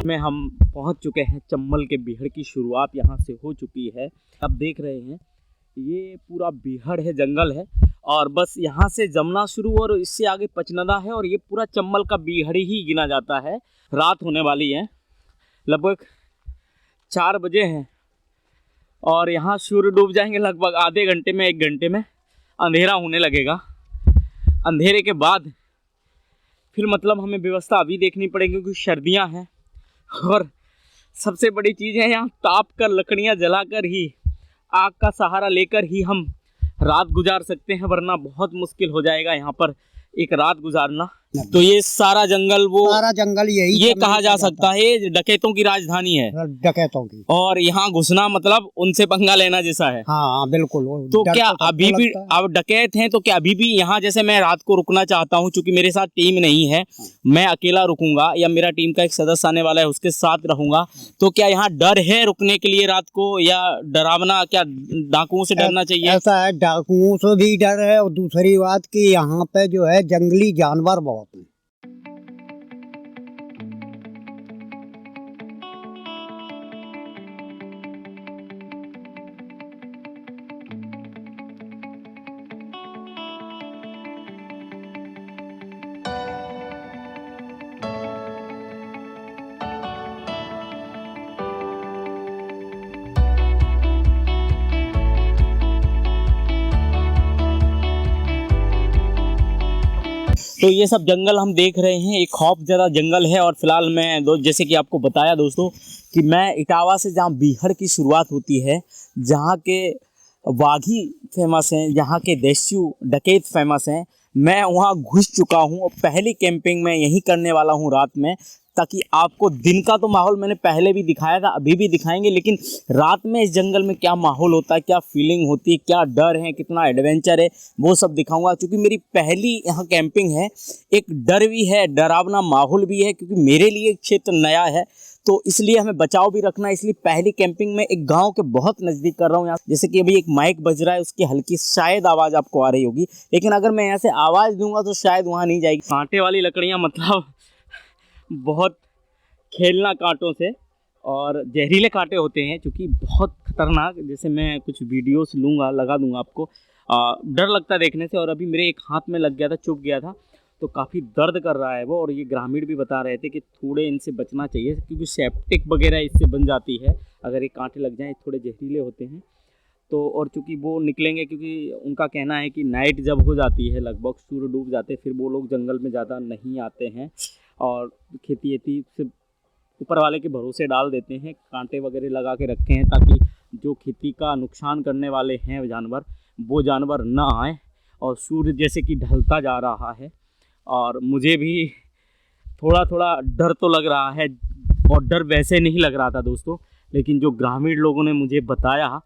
में हम पहुंच चुके हैं। चंबल के बीहड़ की शुरुआत यहां से हो चुकी है। आप देख रहे हैं ये पूरा बीहड़ है, जंगल है और बस यहां से जमना शुरू और इससे आगे पचनदा है और ये पूरा चंबल का बीहड़ ही गिना जाता है। रात होने वाली है, लगभग 4 बजे हैं और यहाँ सूर्य डूब जाएंगे लगभग आधे घंटे में, 1 घंटे में अंधेरा होने लगेगा। अंधेरे के बाद फिर मतलब हमें व्यवस्था अभी देखनी पड़ेगी क्योंकि सर्दियाँ हैं और सबसे बड़ी चीज़ है यहाँ ताप कर लकड़ियाँ जलाकर ही, आग का सहारा लेकर ही हम रात गुजार सकते हैं, वरना बहुत मुश्किल हो जाएगा यहाँ पर एक रात गुजारना। तो ये सारा जंगल यही ये कहा जा सकता है ये डकैतों की राजधानी है, डकैतों की। और यहाँ घुसना मतलब उनसे पंगा लेना जैसा है। हाँ बिल्कुल। तो क्या अभी भी अब डकैत हैं तो क्या अभी भी यहाँ, जैसे मैं रात को रुकना चाहता हूँ क्योंकि मेरे साथ टीम नहीं है, मैं अकेला रुकूंगा या मेरा टीम का एक सदस्य आने वाला है उसके साथ रहूंगा, तो क्या यहाँ डर है रुकने के लिए रात को या डरावना, क्या डाकुओं से डरना चाहिए? ऐसा है, डाकुओं से भी डर है और दूसरी बात कि यहाँ पे जो है जंगली जानवर बहुत हैं। तो ये सब जंगल हम देख रहे हैं, एक खौफ ज़्यादा जंगल है। और फिलहाल मैं जैसे कि आपको बताया दोस्तों कि मैं इटावा से, जहाँ बीहड़ की शुरुआत होती है, जहाँ के वाघी फेमस हैं, जहाँ के देस्यू डकैत फेमस हैं, मैं वहाँ घुस चुका हूँ और पहली कैंपिंग मैं यहीं करने वाला हूँ रात में, ताकि आपको दिन का तो माहौल मैंने पहले भी दिखाया था, अभी भी दिखाएंगे, लेकिन रात में इस जंगल में क्या माहौल होता है, क्या फीलिंग होती है, क्या डर है, कितना एडवेंचर है, वो सब दिखाऊंगा। क्योंकि मेरी पहली यहाँ कैंपिंग है, एक डर भी है, डरावना माहौल भी है, क्योंकि मेरे लिए क्षेत्र नया है, तो इसलिए हमें बचाव भी रखना है। इसलिए पहली कैंपिंग में एक गांव के बहुत नज़दीक कर रहा हूँ। यहाँ जैसे कि अभी एक माइक बज रहा है, उसकी हल्की शायद आवाज़ आपको आ रही होगी, लेकिन अगर मैं यहाँ से आवाज़ दूंगा तो शायद वहाँ नहीं जाएगी। कांटे वाली लकड़ियाँ मतलब बहुत खेलना कांटों से, और जहरीले कांटे होते हैं चूँकि बहुत खतरनाक। जैसे मैं कुछ वीडियोस लूँगा, लगा दूँगा आपको, डर लगता है देखने से। और अभी मेरे एक हाथ में लग गया था, चुभ गया था, तो काफ़ी दर्द कर रहा है वो। और ये ग्रामीण भी बता रहे थे कि थोड़े इनसे बचना चाहिए क्योंकि सेप्टिक वगैरह इससे बन जाती है अगर ये कांटे लग जाएँ, थोड़े जहरीले होते हैं। तो और चूँकि वो निकलेंगे, क्योंकि उनका कहना है कि नाइट जब हो जाती है, लगभग सूर्य डूब जाते, फिर वो लोग जंगल में ज़्यादा नहीं आते हैं और खेती से ऊपर वाले के भरोसे डाल देते हैं। कांटे वगैरह लगा के रखे हैं ताकि जो खेती का नुकसान करने वाले हैं जानवर, वो जानवर ना आए। और सूर्य जैसे कि ढलता जा रहा है और मुझे भी थोड़ा थोड़ा डर तो लग रहा है, और डर वैसे नहीं लग रहा था दोस्तों, लेकिन जो ग्रामीण लोगों ने मुझे बताया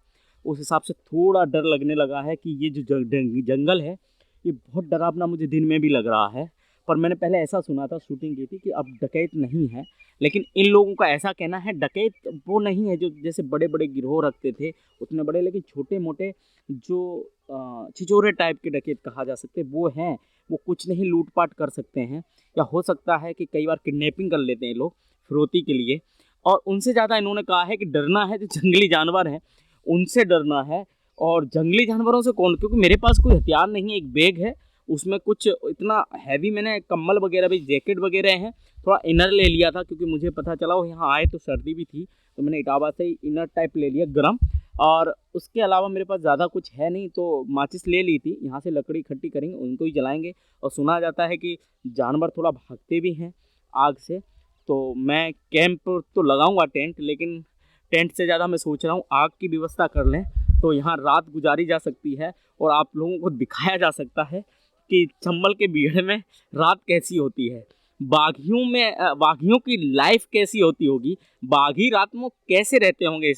उस हिसाब से थोड़ा डर लगने लगा है कि ये जो जंगल है ये बहुत डरावना मुझे दिन में भी लग रहा है। पर मैंने पहले ऐसा सुना था, शूटिंग की थी, कि अब डकैत नहीं है, लेकिन इन लोगों का ऐसा कहना है डकैत वो नहीं है जो जैसे बड़े बड़े गिरोह रखते थे उतने बड़े, लेकिन छोटे मोटे जो छिछोरे टाइप के डकैत कहा जा सकते वो हैं। वो कुछ नहीं लूटपाट कर सकते हैं, या हो सकता है कि कई बार किडनैपिंग कर लेते हैं लोग फिरौती के लिए। और उनसे ज़्यादा इन्होंने कहा है कि डरना है जो जंगली जानवर हैं उनसे डरना है। और जंगली जानवरों से कौन, क्योंकि मेरे पास कोई हथियार नहीं है, एक बैग है उसमें कुछ इतना हैवी, मैंने कम्बल वगैरह भी, जैकेट वगैरह हैं, थोड़ा इनर ले लिया था क्योंकि मुझे पता चला वो यहाँ आए तो सर्दी भी थी, तो मैंने इटावा से ही इनर टाइप ले लिया गर्म। और उसके अलावा मेरे पास ज़्यादा कुछ है नहीं, तो माचिस ले ली थी। यहाँ से लकड़ी इकट्ठी करेंगे, उनको ही जलाएंगे। और सुना जाता है कि जानवर थोड़ा भागते भी हैं आग से, तो मैं कैंप तो लगाऊंगा टेंट, लेकिन टेंट से ज़्यादा मैं सोच रहा हूँ आग की व्यवस्था कर लें तो यहाँ रात गुजारी जा सकती है और आप लोगों को दिखाया जा सकता है कि चंबल के बीहड़ में रात कैसी होती है, बाघियों की लाइफ कैसी होती होगी, बाघी रात में कैसे रहते होंगे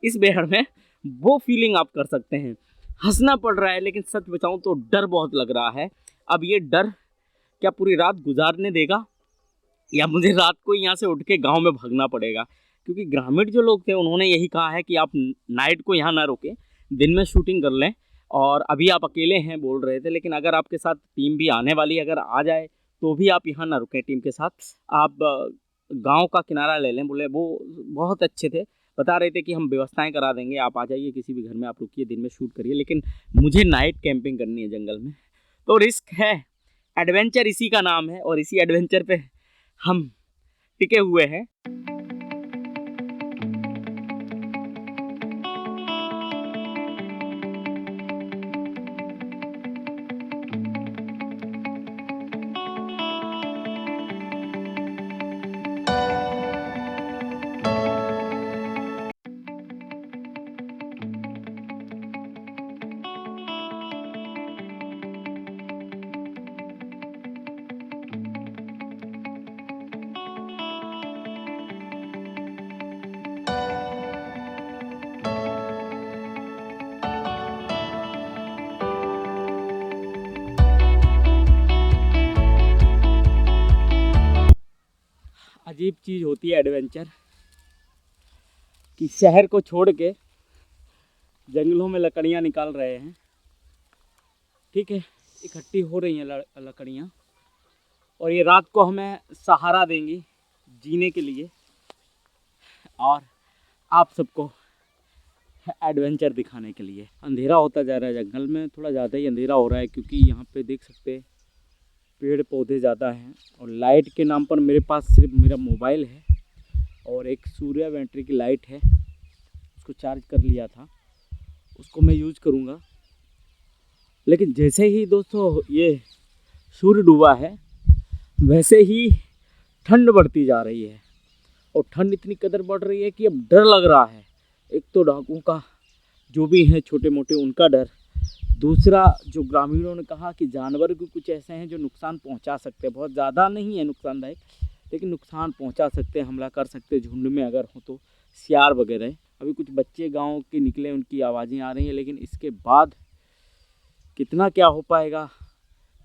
इस बीहड़ में, वो फीलिंग आप कर सकते हैं। हंसना पड़ रहा है, लेकिन सच बताऊं तो डर बहुत लग रहा है। अब ये डर क्या पूरी रात गुजारने देगा या मुझे रात को यहाँ से उठ के गाँव में भागना पड़ेगा? क्योंकि ग्रामीण जो लोग थे उन्होंने यही कहा है कि आप नाइट को यहाँ ना रुकें, दिन में शूटिंग कर लें। और अभी आप अकेले हैं बोल रहे थे, लेकिन अगर आपके साथ टीम भी आने वाली है, अगर आ जाए तो भी आप यहाँ ना रुकें, टीम के साथ आप गांव का किनारा ले लें, बोले वो बहुत अच्छे थे, बता रहे थे कि हम व्यवस्थाएं करा देंगे, आप आ जाइए किसी भी घर में, आप रुकिए, दिन में शूट करिए, लेकिन मुझे नाइट कैंपिंग करनी है जंगल में, तो रिस्क है। एडवेंचर इसी का नाम है और इसी एडवेंचर पे हम टिके हुए हैं। अजीब चीज़ होती है एडवेंचर, कि शहर को छोड़ के जंगलों में लकड़ियाँ निकाल रहे हैं, ठीक है, इकट्ठी हो रही हैं लकड़ियाँ, और ये रात को हमें सहारा देंगी जीने के लिए, और आप सबको एडवेंचर दिखाने के लिए। अंधेरा होता जा रहा है जंगल में, थोड़ा ज़्यादा ही अंधेरा हो रहा है, क्योंकि यहाँ पे देख सकते हैं पेड़ पौधे ज़्यादा हैं, और लाइट के नाम पर मेरे पास सिर्फ मेरा मोबाइल है और एक सूर्य बैटरी की लाइट है, उसको चार्ज कर लिया था, उसको मैं यूज़ करूँगा। लेकिन जैसे ही दोस्तों ये सूर्य डूबा है, वैसे ही ठंड बढ़ती जा रही है, और ठंड इतनी कदर बढ़ रही है कि अब डर लग रहा है। एक तो डाकुओं का जो भी हैं छोटे मोटे उनका डर, दूसरा जो ग्रामीणों ने कहा कि जानवर भी कुछ ऐसे हैं जो नुकसान पहुंचा सकते हैं, बहुत ज़्यादा नहीं है नुकसानदायक, लेकिन नुकसान पहुंचा सकते हैं, हमला कर सकते हैं झुंड में अगर हो तो, सियार वगैरह। अभी कुछ बच्चे गांव के निकले, उनकी आवाज़ें आ रही हैं, लेकिन इसके बाद कितना क्या हो पाएगा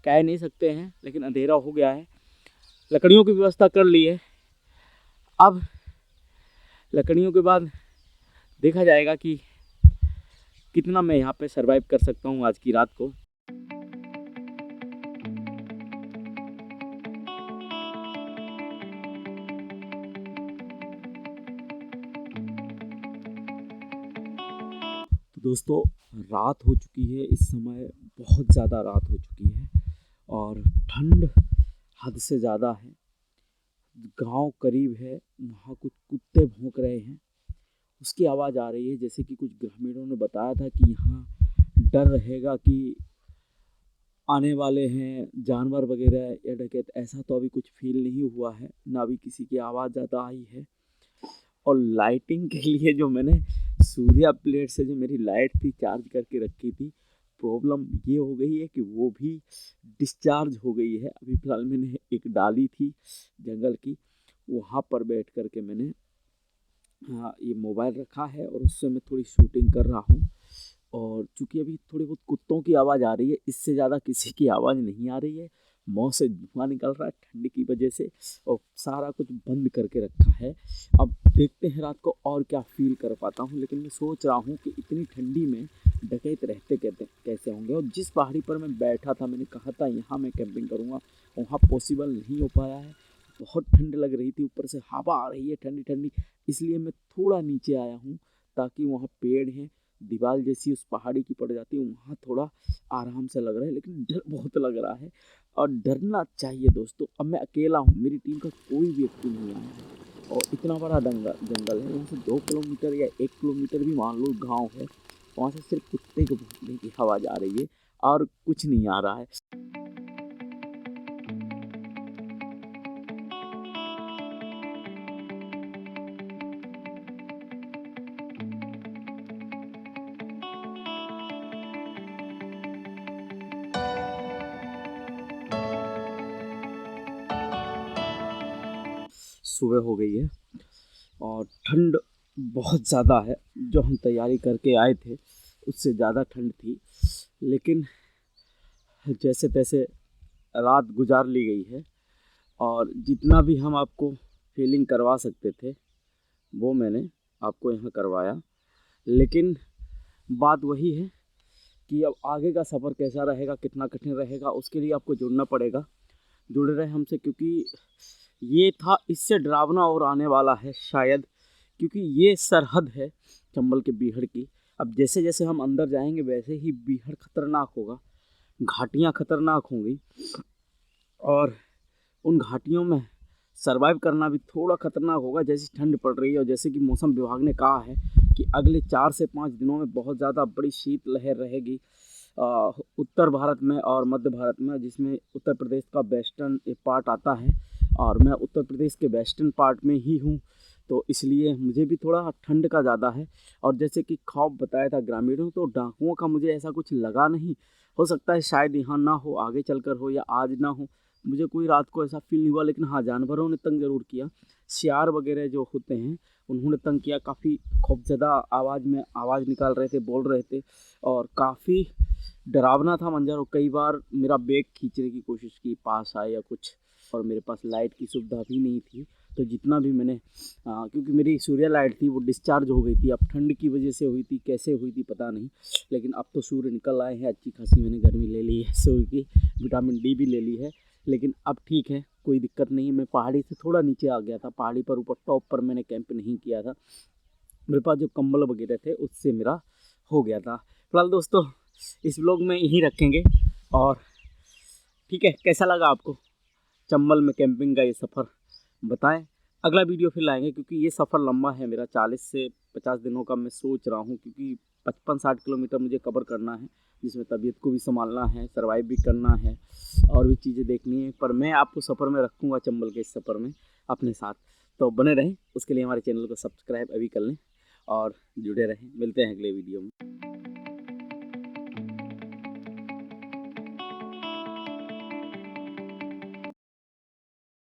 कह नहीं सकते हैं। लेकिन अंधेरा हो गया है, लकड़ियों की व्यवस्था कर ली है, अब लकड़ियों के बाद देखा जाएगा कि कितना मैं यहाँ पे सरवाइव कर सकता हूँ आज की रात को। तो दोस्तों रात हो चुकी है, इस समय बहुत ज़्यादा रात हो चुकी है और ठंड हद से ज़्यादा है। गांव करीब है, वहाँ कुछ कुत्ते भौंक रहे हैं, उसकी आवाज़ आ रही है, जैसे कि कुछ ग्रामीणों ने बताया था कि यहाँ डर रहेगा कि आने वाले हैं जानवर वगैरह या डकैत। ऐसा तो अभी कुछ फील नहीं हुआ है, ना अभी किसी की आवाज़ ज़्यादा आई है। और लाइटिंग के लिए जो मैंने सूर्या प्लेट से जो मेरी लाइट थी चार्ज करके रखी थी, प्रॉब्लम ये हो गई है कि वो भी डिस्चार्ज हो गई है। अभी फ़िलहाल मैंने एक डाली थी जंगल की, वहाँ पर बैठ कर के मैंने ये मोबाइल रखा है और उससे मैं थोड़ी शूटिंग कर रहा हूँ। और चूँकि अभी थोड़ी बहुत कुत्तों की आवाज़ आ रही है, इससे ज़्यादा किसी की आवाज़ नहीं आ रही है। मुँह से धुआं निकल रहा है ठंड की वजह से, और सारा कुछ बंद करके रखा है। अब देखते हैं रात को और क्या फील कर पाता हूँ। लेकिन मैं सोच रहा हूँ कि इतनी ठंडी में डकैत रहते कैसे होंगे। और जिस पहाड़ी पर मैं बैठा था, मैंने कहा था यहाँ मैं कैंपिंग करूँगा, वहाँ पॉसिबल नहीं हो पाया है। बहुत ठंड लग रही थी, ऊपर से हवा आ रही है ठंडी ठंडी, इसलिए मैं थोड़ा नीचे आया हूँ ताकि वहाँ पेड़ हैं, दीवार जैसी उस पहाड़ी की पड़ जाती है, वहाँ थोड़ा आराम से लग रहा है। लेकिन डर बहुत लग रहा है, और डरना चाहिए दोस्तों। अब मैं अकेला हूँ, मेरी टीम का कोई व्यक्ति नहीं आया है, और इतना बड़ा जंगल है, यहाँ से 2 किलोमीटर या 1 किलोमीटर भी मान लो गाँव है, वहाँ से सिर्फ कुत्ते के भौंकने की आवाज़ आ रही है और कुछ नहीं आ रहा है। सुबह हो गई है और ठंड बहुत ज़्यादा है, जो हम तैयारी करके आए थे उससे ज़्यादा ठंड थी। लेकिन जैसे तैसे रात गुजार ली गई है, और जितना भी हम आपको फीलिंग करवा सकते थे वो मैंने आपको यहाँ करवाया। लेकिन बात वही है कि अब आगे का सफ़र कैसा रहेगा, कितना कठिन रहेगा, उसके लिए आपको जुड़ना पड़ेगा। जुड़े रहे हमसे, क्योंकि ये था, इससे डरावना और आने वाला है शायद, क्योंकि ये सरहद है चंबल के बीहड़ की। अब जैसे जैसे हम अंदर जाएंगे वैसे ही बीहड़ खतरनाक होगा, घाटियाँ खतरनाक होंगी, और उन घाटियों में सरवाइव करना भी थोड़ा खतरनाक होगा। जैसी ठंड पड़ रही है और जैसे कि मौसम विभाग ने कहा है कि अगले 4 से 5 दिनों में बहुत ज़्यादा बड़ी शीतलहर रहेगी उत्तर भारत में और मध्य भारत में, जिसमें उत्तर प्रदेश का वेस्टर्न एक पार्ट आता है और मैं उत्तर प्रदेश के वेस्टर्न पार्ट में ही हूँ, तो इसलिए मुझे भी थोड़ा ठंड का ज़्यादा है। और जैसे कि खौफ बताया था ग्रामीणों, तो डाकुओं का मुझे ऐसा कुछ लगा नहीं। हो सकता है शायद यहाँ ना हो, आगे चलकर हो, या आज ना हो, मुझे कोई रात को ऐसा फील नहीं हुआ। लेकिन हाँ, जानवरों ने तंग ज़रूर किया। सियार वगैरह जो होते हैं उन्होंने तंग किया, काफ़ी खौफजदा आवाज़ में आवाज़ निकाल रहे थे, बोल रहे थे, और काफ़ी डरावना था मंजर। और कई बार मेरा बैग खींचने की कोशिश की, पास आए या कुछ, और मेरे पास लाइट की सुविधा भी नहीं थी, तो जितना भी मैंने क्योंकि मेरी सूर्य लाइट थी वो डिस्चार्ज हो गई थी। अब ठंड की वजह से हुई थी, कैसे हुई थी पता नहीं, लेकिन अब तो सूर्य निकल आए हैं, अच्छी खासी मैंने गर्मी ले ली है, सूर्य की विटामिन डी भी ले ली है, लेकिन अब ठीक है, कोई दिक्कत नहीं। मैं पहाड़ी से थोड़ा नीचे आ गया था, पहाड़ी पर ऊपर टॉप पर मैंने कैंप नहीं किया था, मेरे पास जो कंबल वगैरह थे उससे मेरा हो गया था। फिलहाल दोस्तों इस व्लॉग में यहीं रखेंगे, और ठीक है, कैसा लगा आपको चंबल में कैंपिंग का ये सफ़र बताएं। अगला वीडियो फिर लाएंगे, क्योंकि ये सफ़र लंबा है मेरा, 40 से 50 दिनों का मैं सोच रहा हूँ, क्योंकि 55-60 किलोमीटर मुझे कवर करना है, जिसमें तबीयत को भी संभालना है, सर्वाइव भी करना है, और भी चीज़ें देखनी है। पर मैं आपको सफ़र में रखूँगा, चंबल के इस सफ़र में अपने साथ, तो बने रहें। उसके लिए हमारे चैनल को सब्सक्राइब अभी कर लें और जुड़े रहें। मिलते हैं अगले वीडियो में।